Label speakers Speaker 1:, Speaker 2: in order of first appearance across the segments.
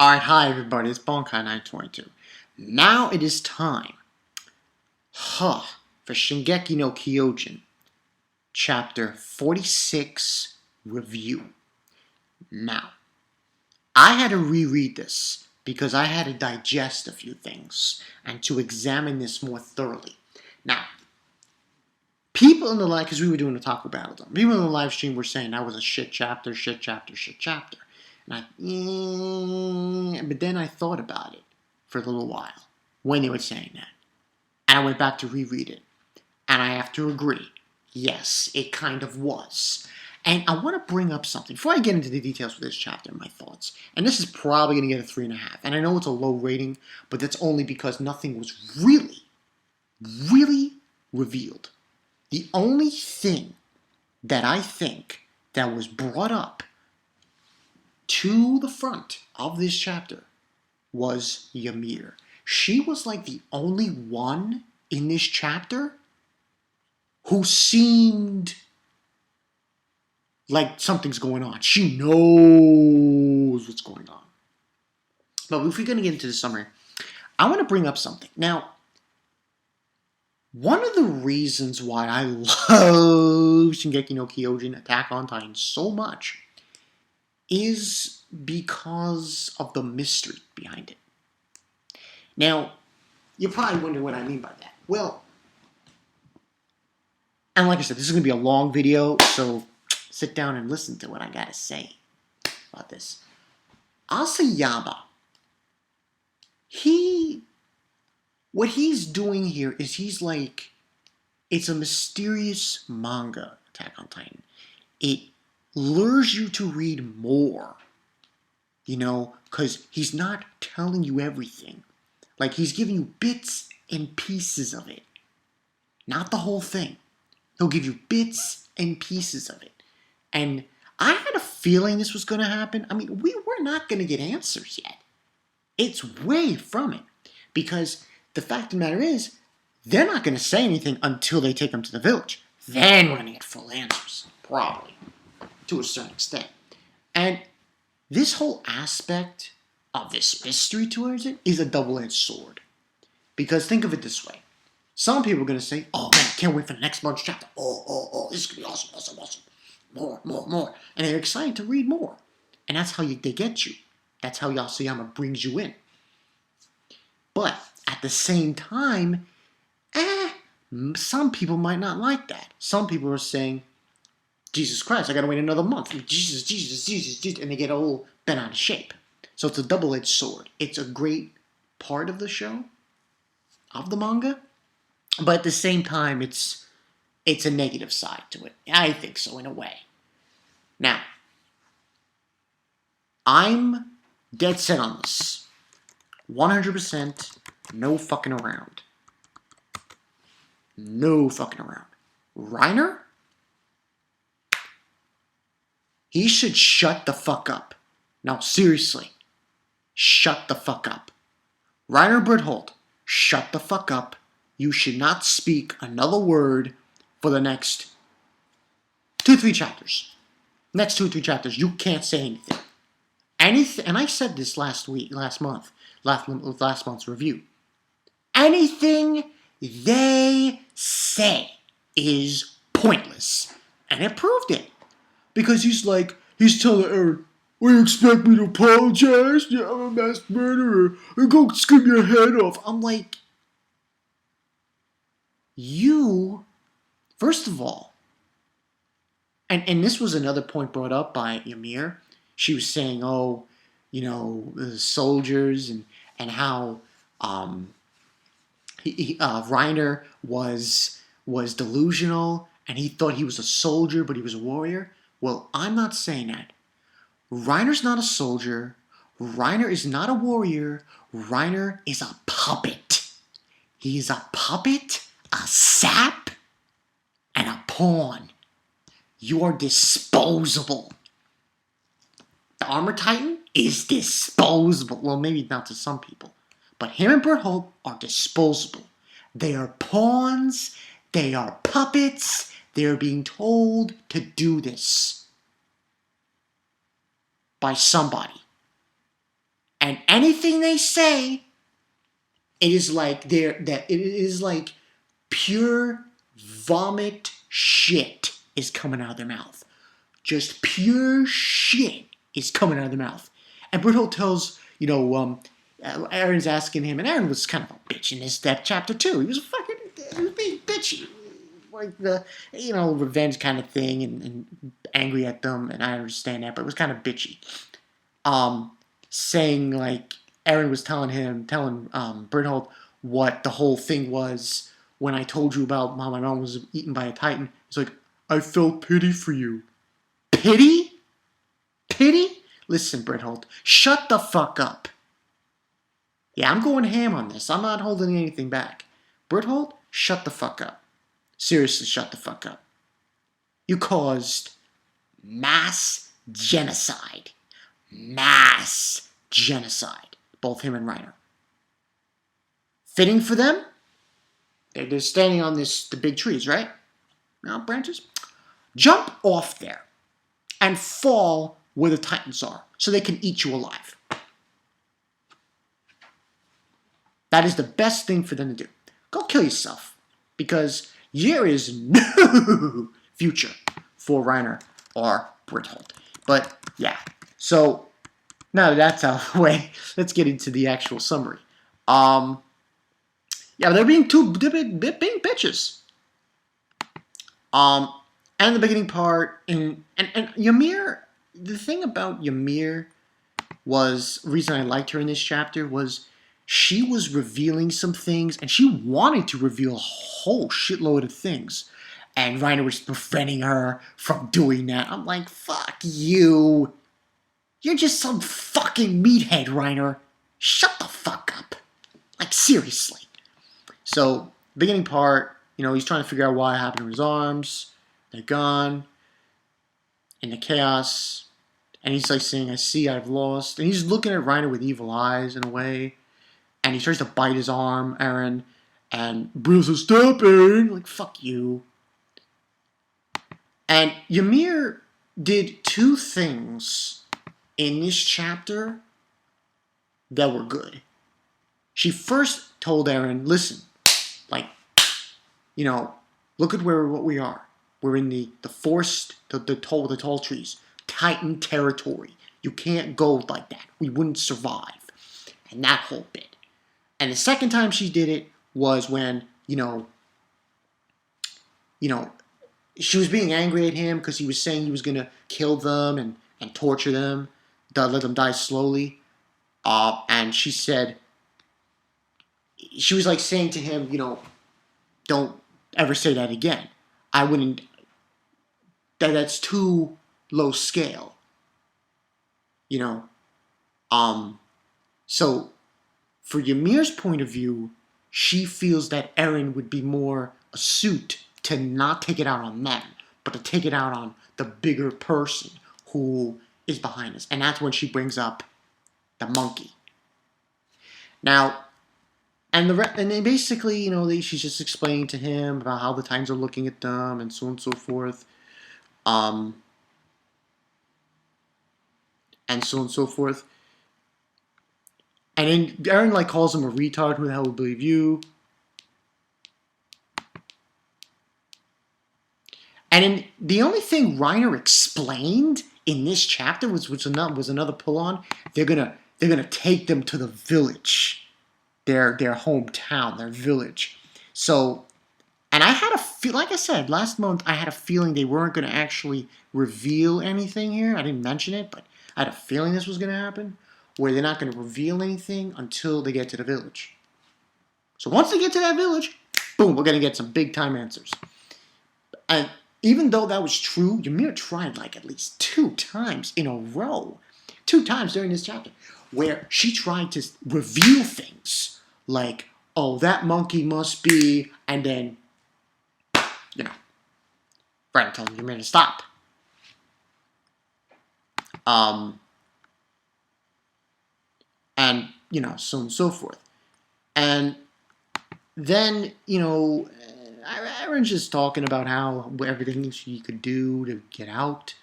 Speaker 1: Alright, hi everybody, it's Bonkai922. Now it is time, for Shingeki no Kyojin, Chapter 46 Review. Now, I had to reread this because I had to digest a few things and to examine this more thoroughly. Now, people in the live, because we were doing a Taco Battle, people in the live stream were saying that was a shit chapter. But then I thought about it for a little while when they were saying that. And I went back to reread it. And I have to agree. Yes, it kind of was. And I want to bring up something before I get into the details for this chapter and my thoughts. And this is probably going to get a 3.5. And I know it's a low rating, but that's only because nothing was really revealed. The only thing that I think that was brought up to the front of this chapter was Ymir. She was like the only one in this chapter who seemed like something's going on. She knows what's going on. But if we're going to get into the summary, I want to bring up something. Now, one of the reasons why I love Shingeki no Kyojin Attack on Titan so much is because of the mystery behind it. Now, you're probably wondering what I mean by that. Well, and like I said, this is going to be a long video, so sit down and listen to what I got to say about this. Asayama, what he's doing here is he's like, it's a mysterious manga, Attack on Titan. It lures you to read more, because he's not telling you everything. Like, he's giving you bits and pieces of it. Not the whole thing. He'll give you bits and pieces of it. And I had a feeling this was going to happen. I mean, we're not going to get answers yet. It's way from it. Because the fact of the matter is, they're not going to say anything until they take them to the village. Then we're going to get full answers. Probably. To a certain extent. And this whole aspect of this mystery towards it is a double-edged sword. Because think of it this way. Some people are going to say, oh man, I can't wait for the next month's chapter. Oh, this is going to be awesome. More. And they're excited to read more. And that's how they get you. That's how Yasuyama brings you in. But at the same time, some people might not like that. Some people are saying, Jesus Christ, I gotta wait another month. Jesus. And they get all bent out of shape. So it's a double-edged sword. It's a great part of the show, of the manga. But at the same time, it's a negative side to it. I think so, in a way. Now, I'm dead set on this. 100%, no fucking around. No fucking around. Reiner? He should shut the fuck up. Now, seriously. Shut the fuck up. Ryner BRETHOLDT, shut the fuck up. You should not speak another word for the next 2-3 chapters. Next 2-3 chapters, you can't say anything. And I said this last month's review. Anything they say is pointless. And it proved it. Because he's telling Eren, what, you expect me to apologize? Yeah, I'm a mass murderer. Go scream your head off. I'm like, first of all, and this was another point brought up by Ymir. She was saying, the soldiers and how Reiner was delusional and he thought he was a soldier, but he was a warrior. Well, I'm not saying that. Reiner's not a soldier. Reiner is not a warrior. Reiner is a puppet. He is a puppet, a sap, and a pawn. You are disposable. The Armor Titan is disposable. Well, maybe not to some people. But him and BRETHOLDT are disposable. They are pawns. They are puppets. They are being told to do this by somebody. And anything they say, it is like pure vomit shit is coming out of their mouth. Just pure shit is coming out of their mouth. And Bertholdt tells, Eren's asking him, and Eren was kind of a bitch in this chapter too. He was being bitchy. Like the, revenge kind of thing and angry at them, and I understand that, but it was kind of bitchy. Saying like, Eren was telling Bertholdt what the whole thing was when I told you about how my mom was eaten by a Titan. He's like, I felt pity for you. Pity? Pity? Listen, Bertholdt, shut the fuck up. Yeah, I'm going ham on this. I'm not holding anything back. Bertholdt, shut the fuck up. Seriously, shut the fuck up. You caused mass genocide. Mass genocide. Both him and Reiner. Fitting for them? They're standing on the big trees, right? No branches? Jump off there and fall where the Titans are so they can eat you alive. That is the best thing for them to do. Go kill yourself. Because there is no future for Reiner or Bertholdt. But, yeah. So, now that that's out of the way, let's get into the actual summary. Yeah, they're being bitches. And the beginning part, and Ymir, the thing about Ymir was, the reason I liked her in this chapter was she was revealing some things, and she wanted to reveal a whole shitload of things. And Reiner was preventing her from doing that. I'm like, fuck you. You're just some fucking meathead, Reiner. Shut the fuck up. Like, seriously. So, beginning part, he's trying to figure out what happened to his arms. They're gone. In the chaos. And he's like saying, I see, I've lost. And he's looking at Reiner with evil eyes in a way. And he tries to bite his arm, Eren. And Brill says, stop, Eren. Like, fuck you. And Ymir did two things in this chapter that were good. She first told Eren, listen, look at what we are. We're in the forest, the tall trees. Titan territory. You can't go like that. We wouldn't survive. And that whole bit. And the second time she did it was when, she was being angry at him because he was saying he was going to kill them and torture them, let them die slowly. And she said, she was like saying to him, don't ever say that again. I wouldn't, that's too low scale. So for Ymir's point of view, she feels that Eren would be more astute to not take it out on them, but to take it out on the bigger person who is behind us. And that's when she brings up the monkey. Now, and then basically, she's just explaining to him about how the Titans are looking at them and so on and so forth. And so on and so forth. And then Eren calls him a retard. Who the hell would believe you? And then the only thing Reiner explained in this chapter was another pull-on. They're gonna take them to the village, their hometown, their village. So, and I had like I said last month, I had a feeling they weren't gonna actually reveal anything here. I didn't mention it, but I had a feeling this was gonna happen, where they're not gonna reveal anything until they get to the village. So once they get to that village, boom, we're gonna get some big time answers. And even though that was true, Ymir tried at least 2 times in a row. 2 times during this chapter. Where she tried to reveal things. Like, oh, that monkey must be... And then, Reiner tells Ymir to stop. And, so on and so forth. And then, Eren's just talking about how everything he could do to get out,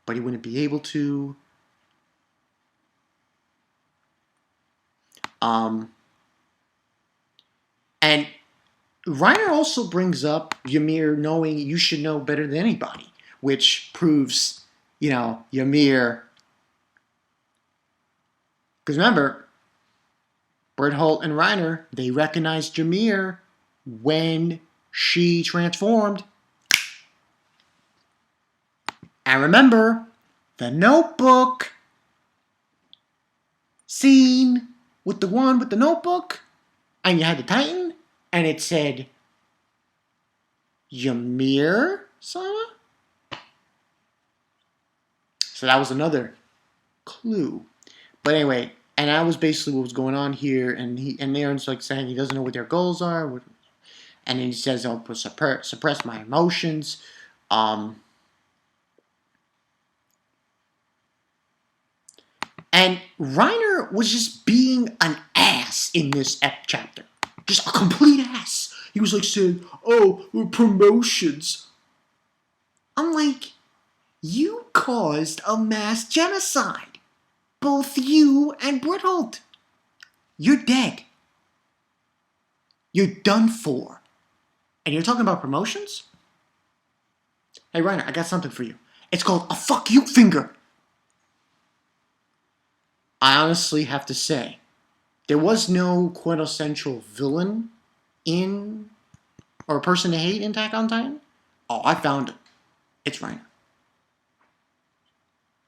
Speaker 1: but he wouldn't be able to. And Reiner also brings up Ymir knowing you should know better than anybody, which proves, Ymir. Because remember, BRETHOLDT and Reiner, they recognized Ymir when she transformed. And remember, the notebook scene with the one with the notebook, and you had the Titan, and it said, Ymir Sama? So that was another clue. But anyway, and that was basically what was going on here, and Eren's like saying he doesn't know what their goals are, and then he says, I'll suppress my emotions. And Reiner was just being an ass in this chapter. Just a complete ass. He was like saying, oh, promotions. I'm like, you caused a mass genocide. Both you and BRETHOLDT. You're dead. You're done for. And you're talking about promotions? Hey, Reiner, I got something for you. It's called a fuck you finger. I honestly have to say, there was no quintessential villain or a person to hate in Attack on Titan. Oh, I found him. It's Reiner.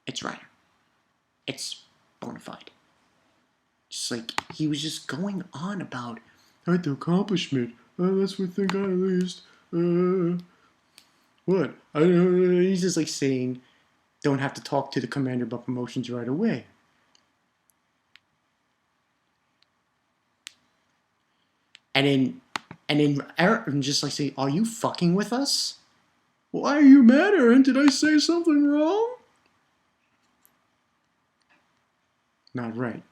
Speaker 1: It's Reiner. It's bona fide. Just like, he was just going on about the accomplishment. That's what I think at least. What? I don't know. He's just like saying, don't have to talk to the commander about promotions right away. And then Eren just like say, are you fucking with us? Why are you mad, Eren? Did I say something wrong? Not right.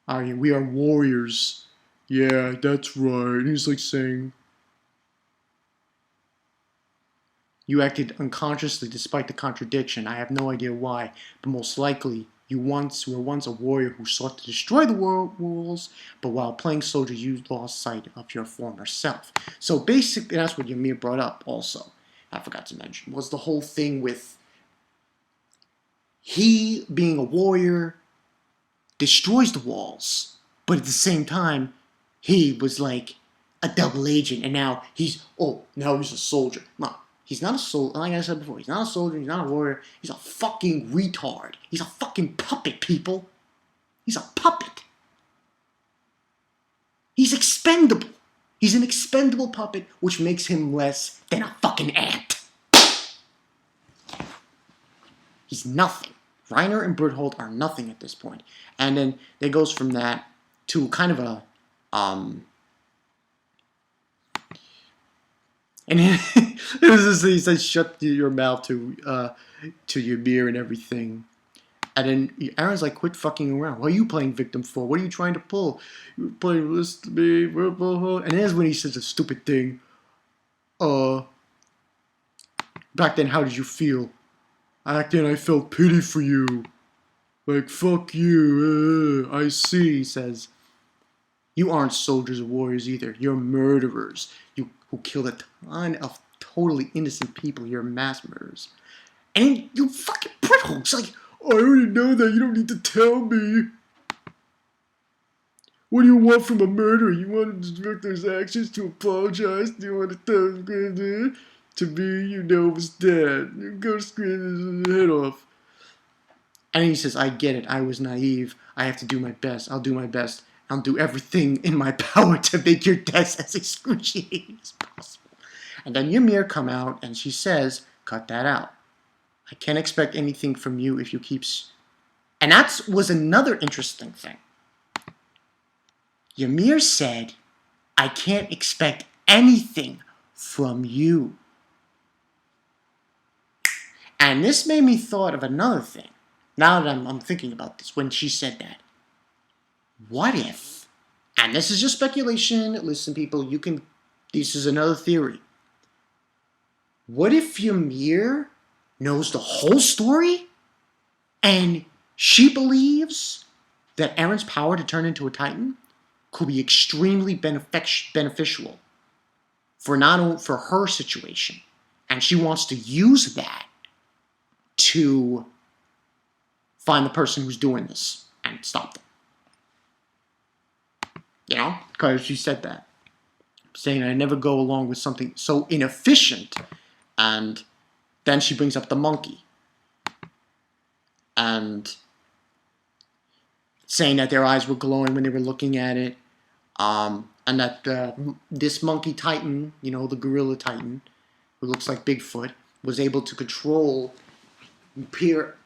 Speaker 1: We are warriors. Yeah, that's right. And he's like saying, you acted unconsciously despite the contradiction. I have no idea why, but most likely you were once a warrior who sought to destroy the worlds, but while playing soldier, you lost sight of your former self. So basically, that's what Ymir brought up also. I forgot to mention, was the whole thing with he being a warrior destroys the walls, but at the same time, he was like a double agent, and now he's a soldier. No, he's not a soldier. Like I said before, he's not a soldier, he's not a warrior, he's a fucking retard. He's a fucking puppet, people. He's a puppet. He's expendable. He's an expendable puppet, which makes him less than a fucking ant. He's nothing. Reiner and BRETHOLDT are nothing at this point. And then it goes from that to kind of a and it was just, he says, shut your mouth to Ymir and everything. And then Eren's like, quit fucking around. What are you playing victim for? What are you trying to pull? You're playing this to me. And that's when he says a stupid thing. Back then, how did you feel? Back then, I felt pity for you. Like, fuck you. I see, he says. You aren't soldiers or warriors either. You're murderers. You who killed a ton of totally innocent people. You're mass murderers. And you fucking BRETHOLDT's like, I already know that. You don't need to tell me. What do you want from a murderer? You want the victim's actions to apologize? Do you want to tell him to me? You know it was dead. You go scream his head off. And he says, I get it. I was naive. I have to do my best. I'll do my best. I'll do everything in my power to make your death as excruciating as possible. And then Ymir come out and she says, cut that out. I can't expect anything from you if you keep... And that was another interesting thing. Ymir said, I can't expect anything from you. And this made me thought of another thing. Now that I'm thinking about this, when she said that. What if, and this is just speculation, listen people, this is another theory. What if Ymir knows the whole story And she believes that Eren's power to turn into a Titan could be extremely beneficial for not only for her situation, and she wants to use that to find the person who's doing this and stop them. You know, because she said that, saying I never go along with something so inefficient. And then she brings up the monkey and saying that their eyes were glowing when they were looking at it, and that this monkey Titan, you know, the gorilla Titan, who looks like Bigfoot, was able to control,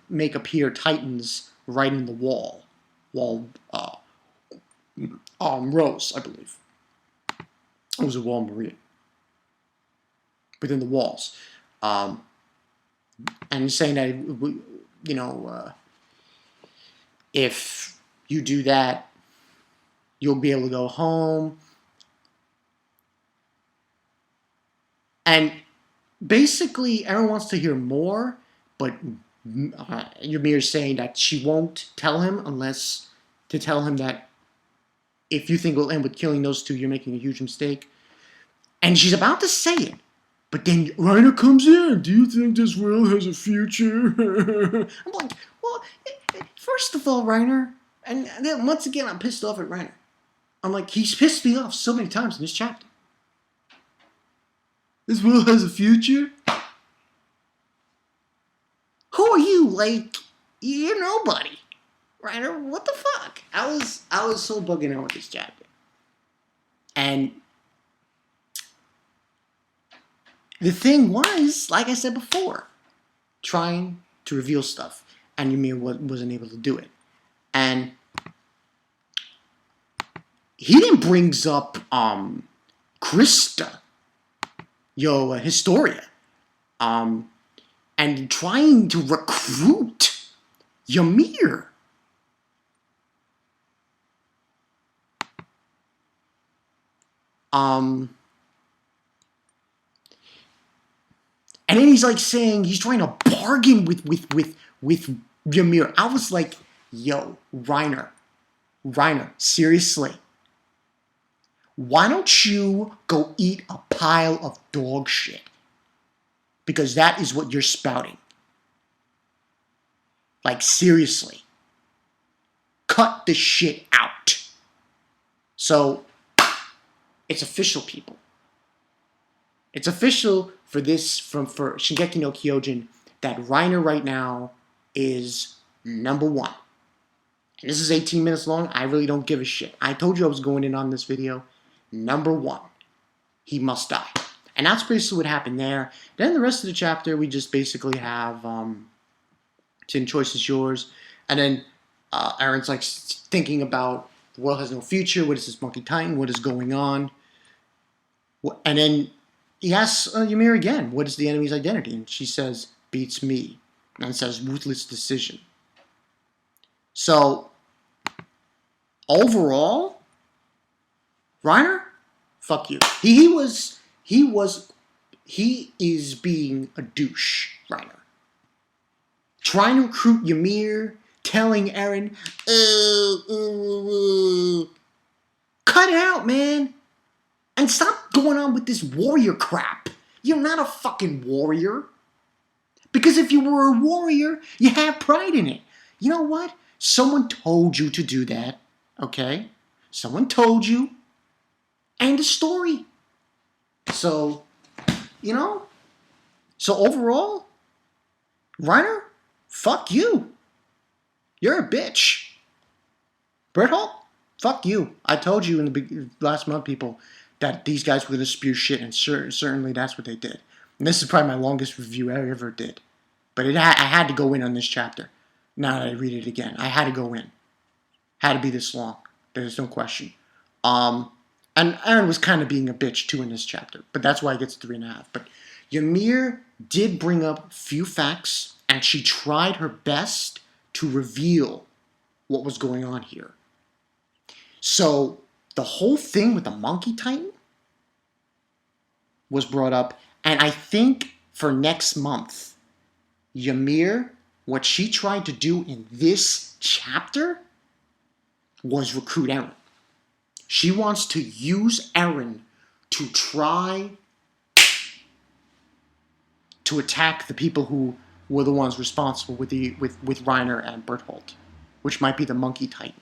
Speaker 1: make appear Titans right in the wall Rose, I believe. It was a wall Maria. Within the walls. And he's saying that, you know, if you do that, you'll be able to go home. And basically, Eren wants to hear more, but Ymir is saying that she won't tell him unless to tell him that if you think it'll end with killing those two, you're making a huge mistake. And she's about to say it, but then Reiner comes in. Do you think this world has a future? I'm like, well, first of all, Reiner, and then once again, I'm pissed off at Reiner. I'm like, he's pissed me off so many times in this chapter. This world has a future? Who are you? Like, you're nobody. Reiner, what the fuck? I was so bugging out with this chapter. And the thing was, like I said before, trying to reveal stuff, and Ymir wasn't able to do it. And he then brings up Krista, Historia, and trying to recruit Ymir. And then he's like saying he's trying to bargain with Ymir. I was like, yo, Reiner, seriously. Why don't you go eat a pile of dog shit? Because that is what you're spouting. Like, seriously. Cut the shit out. So, it's official, people. It's official for Shingeki no Kyojin that Reiner right now is number one. And this is 18 minutes long. I really don't give a shit. I told you I was going in on this video. Number one. He must die. And that's basically what happened there. Then the rest of the chapter, we just basically have Tin Choice is Yours. And then Eren's like thinking about the world has no future. What is this monkey Titan? What is going on? And then he asks Ymir again, what is the enemy's identity? And she says, beats me. And says, ruthless decision. So, overall, Reiner, fuck you. He is being a douche, Reiner. Trying to recruit Ymir, telling Eren, cut it out, man. And stop going on with this warrior crap. You're not a fucking warrior. Because if you were a warrior, you have pride in it. You know what? Someone told you to do that, okay? Someone told you. End of story. So, you know? So overall, Reiner, fuck you. You're a bitch. BRETHOLDT, fuck you. I told you in the last month, people, that these guys were going to spew shit, and certainly that's what they did. And this is probably my longest review I ever did. But I had to go in on this chapter. Now that I read it again, I had to go in. Had to be this long. There's no question. And Eren was kind of being a bitch too in this chapter, but that's why it gets 3.5. But Ymir did bring up few facts, and she tried her best to reveal what was going on here. So the whole thing with the monkey Titan was brought up, and I think for next month, Ymir what she tried to do in this chapter was recruit Eren. She wants to use Eren to try to attack the people who were the ones responsible with Ryner and BRETHOLDT, which might be the Monkey Titan.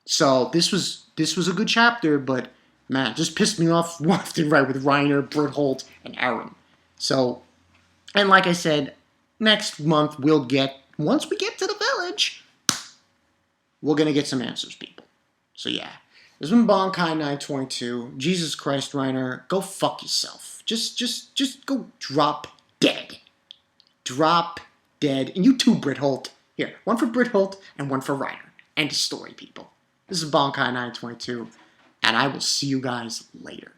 Speaker 1: So this was a good chapter, but man, just pissed me off left and right with Reiner, BRETHOLDT, and Eren. So, and like I said, next month once we get to the village, we're gonna get some answers, people. So yeah, this has been Bonkai922. Jesus Christ, Reiner, go fuck yourself. Just go drop dead. Drop dead. And you too, BRETHOLDT. Here, one for BRETHOLDT and one for Reiner. End of story, people. This is Bonkai922, and I will see you guys later.